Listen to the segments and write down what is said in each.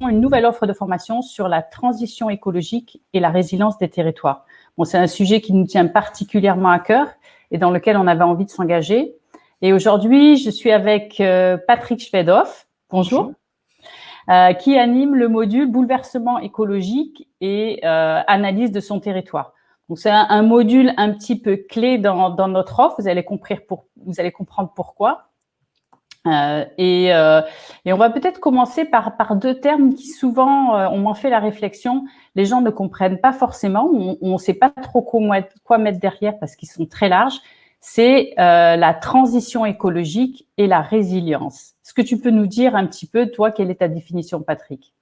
une nouvelle offre de formation sur la transition écologique et la résilience des territoires. Bon, c'est un sujet qui nous tient particulièrement à cœur et dans lequel on avait envie de s'engager. Et aujourd'hui, je suis avec Patrick Schwedoff. Bonjour. Qui anime le module bouleversement écologique et analyse de son territoire. Donc, c'est un module un petit peu clé dans notre offre. Vous allez comprendre pourquoi. Et on va peut-être commencer par deux termes qui souvent, on m'en fait la réflexion, les gens ne comprennent pas forcément, on ne sait pas trop quoi mettre derrière parce qu'ils sont très larges. C'est la transition écologique et la résilience. Est-ce que tu peux nous dire un petit peu, toi, quelle est ta définition, Patrick ?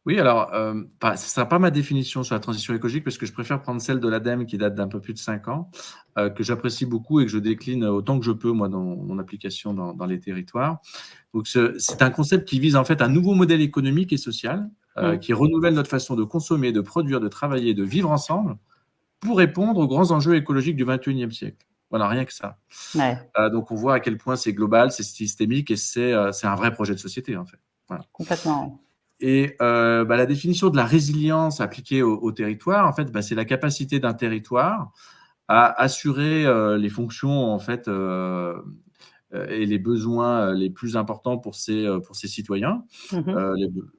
Oui, alors, ce ne sera pas ma définition sur la transition écologique parce que je préfère prendre celle de l'ADEME qui date d'un peu plus de 5 ans, que j'apprécie beaucoup et que je décline autant que je peux, moi, dans mon application dans les territoires. Donc, c'est un concept qui vise en fait un nouveau modèle économique et social qui renouvelle notre façon de consommer, de produire, de travailler, de vivre ensemble pour répondre aux grands enjeux écologiques du XXIe siècle. Voilà, rien que ça. Ouais. Donc, on voit à quel point c'est global, c'est systémique et c'est un vrai projet de société, en fait. Voilà. Complètement. Et la définition de la résilience appliquée au territoire, en fait, c'est la capacité d'un territoire à assurer les fonctions en fait et les besoins les plus importants pour ses citoyens,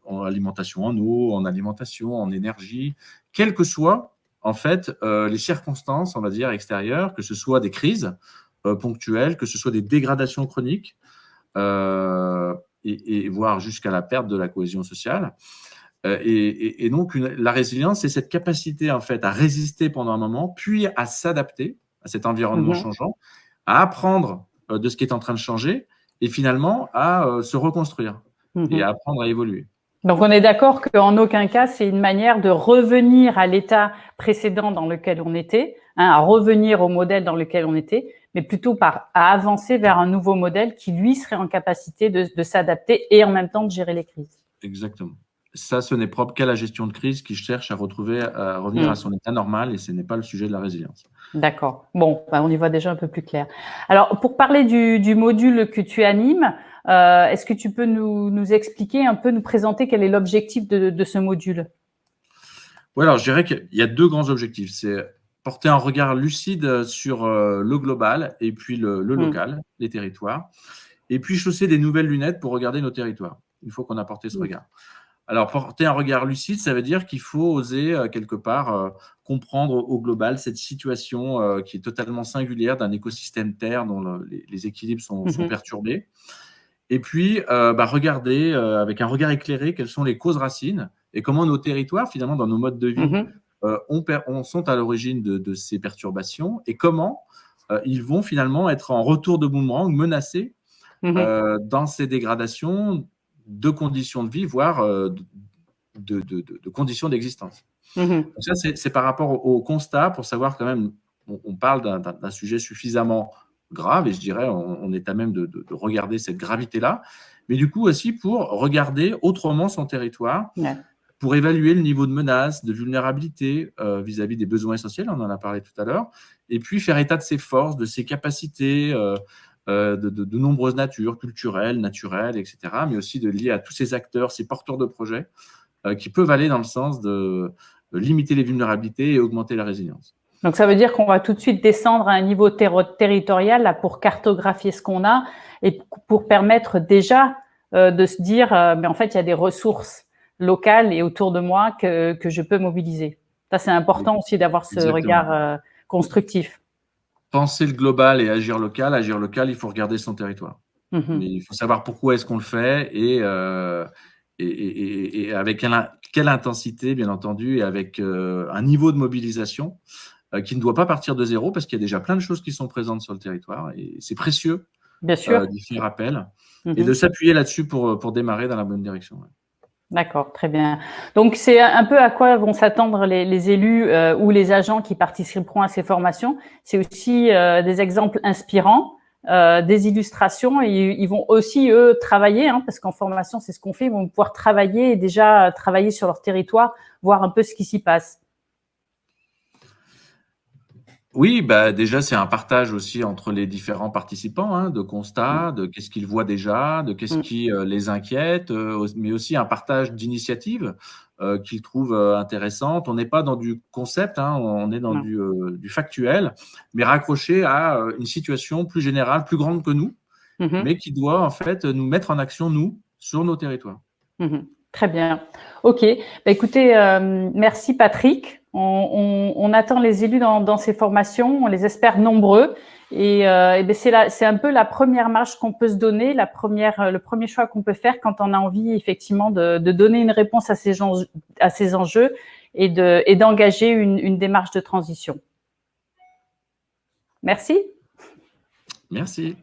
en alimentation en eau, en alimentation, en énergie, quelles que soient en fait les circonstances, on va dire extérieures, que ce soit des crises ponctuelles, que ce soit des dégradations chroniques. Et voire jusqu'à la perte de la cohésion sociale. Et donc, la résilience, c'est cette capacité en fait à résister pendant un moment, puis à s'adapter à cet environnement changeant, à apprendre de ce qui est en train de changer, et finalement à se reconstruire et à apprendre à évoluer. Donc, on est d'accord qu'en aucun cas, c'est une manière de revenir à l'état précédent dans lequel on était, à revenir au modèle dans lequel on était, mais plutôt à avancer vers un nouveau modèle qui, lui, serait en capacité de s'adapter et en même temps de gérer les crises. Exactement. Ça, ce n'est propre qu'à la gestion de crise qui cherche à revenir à son état normal et ce n'est pas le sujet de la résilience. D'accord. Bon, on y voit déjà un peu plus clair. Alors, pour parler du module que tu animes, est-ce que tu peux nous expliquer un peu, nous présenter quel est l'objectif de ce module ? Oui, alors je dirais qu'il y a deux grands objectifs. C'est porter un regard lucide sur le global et puis le local, les territoires, et puis chausser des nouvelles lunettes pour regarder nos territoires. Il faut qu'on a porté ce regard. Alors, porter un regard lucide, ça veut dire qu'il faut oser, quelque part, comprendre au global cette situation qui est totalement singulière d'un écosystème Terre dont les équilibres sont perturbés. Et puis, regarder avec un regard éclairé quelles sont les causes racines et comment nos territoires, finalement, dans nos modes de vie, sont à l'origine de ces perturbations et comment ils vont finalement être en retour de boomerang, menacés dans ces dégradations de conditions de vie, voire de conditions d'existence. Donc ça, c'est par rapport au constat pour savoir quand même, on parle d'un sujet suffisamment grave et je dirais, on est à même de regarder cette gravité-là, mais du coup aussi pour regarder autrement son territoire, pour évaluer le niveau de menace, de vulnérabilité vis-à-vis des besoins essentiels, on en a parlé tout à l'heure, et puis faire état de ses forces, de ses capacités, de nombreuses natures, culturelles, naturelles, etc., mais aussi de lier à tous ces acteurs, ces porteurs de projets qui peuvent aller dans le sens de limiter les vulnérabilités et augmenter la résilience. Donc, ça veut dire qu'on va tout de suite descendre à un niveau territorial là, pour cartographier ce qu'on a et pour permettre déjà de se dire mais en fait, il y a des ressources locales et autour de moi que je peux mobiliser. Ça, c'est important aussi d'avoir ce regard constructif. Penser le global et agir local, il faut regarder son territoire. Mais il faut savoir pourquoi est-ce qu'on le fait et avec quelle intensité, bien entendu, et avec un niveau de mobilisation qui ne doit pas partir de zéro parce qu'il y a déjà plein de choses qui sont présentes sur le territoire et c'est précieux d'y faire appel et de s'appuyer là-dessus pour démarrer dans la bonne direction. D'accord, très bien. Donc, c'est un peu à quoi vont s'attendre les élus ou les agents qui participeront à ces formations. C'est aussi des exemples inspirants, des illustrations. Et ils vont aussi, eux, travailler, parce qu'en formation, c'est ce qu'on fait. Ils vont pouvoir travailler et déjà travailler sur leur territoire, voir un peu ce qui s'y passe. Oui, bah, déjà, c'est un partage aussi entre les différents participants, hein, de Mmh. constats, de qu'est-ce qu'ils voient déjà, de qu'est-ce Mmh. qui, les inquiète, mais aussi un partage d'initiatives, qu'ils trouvent, intéressantes. On n'est pas dans du concept, hein, on est dans Non. du factuel, mais raccroché à, une situation plus générale, plus grande que nous, Mmh mh. mais qui doit en fait, nous mettre en action, nous, sur nos territoires. Mmh. Très bien. OK. Bah, écoutez, merci Patrick. On attend les élus dans ces formations, on les espère nombreux et beh, c'est un peu la première marche qu'on peut se donner, le premier choix qu'on peut faire quand on a envie effectivement de donner une réponse à ces enjeux et d'engager une démarche de transition. Merci. Merci.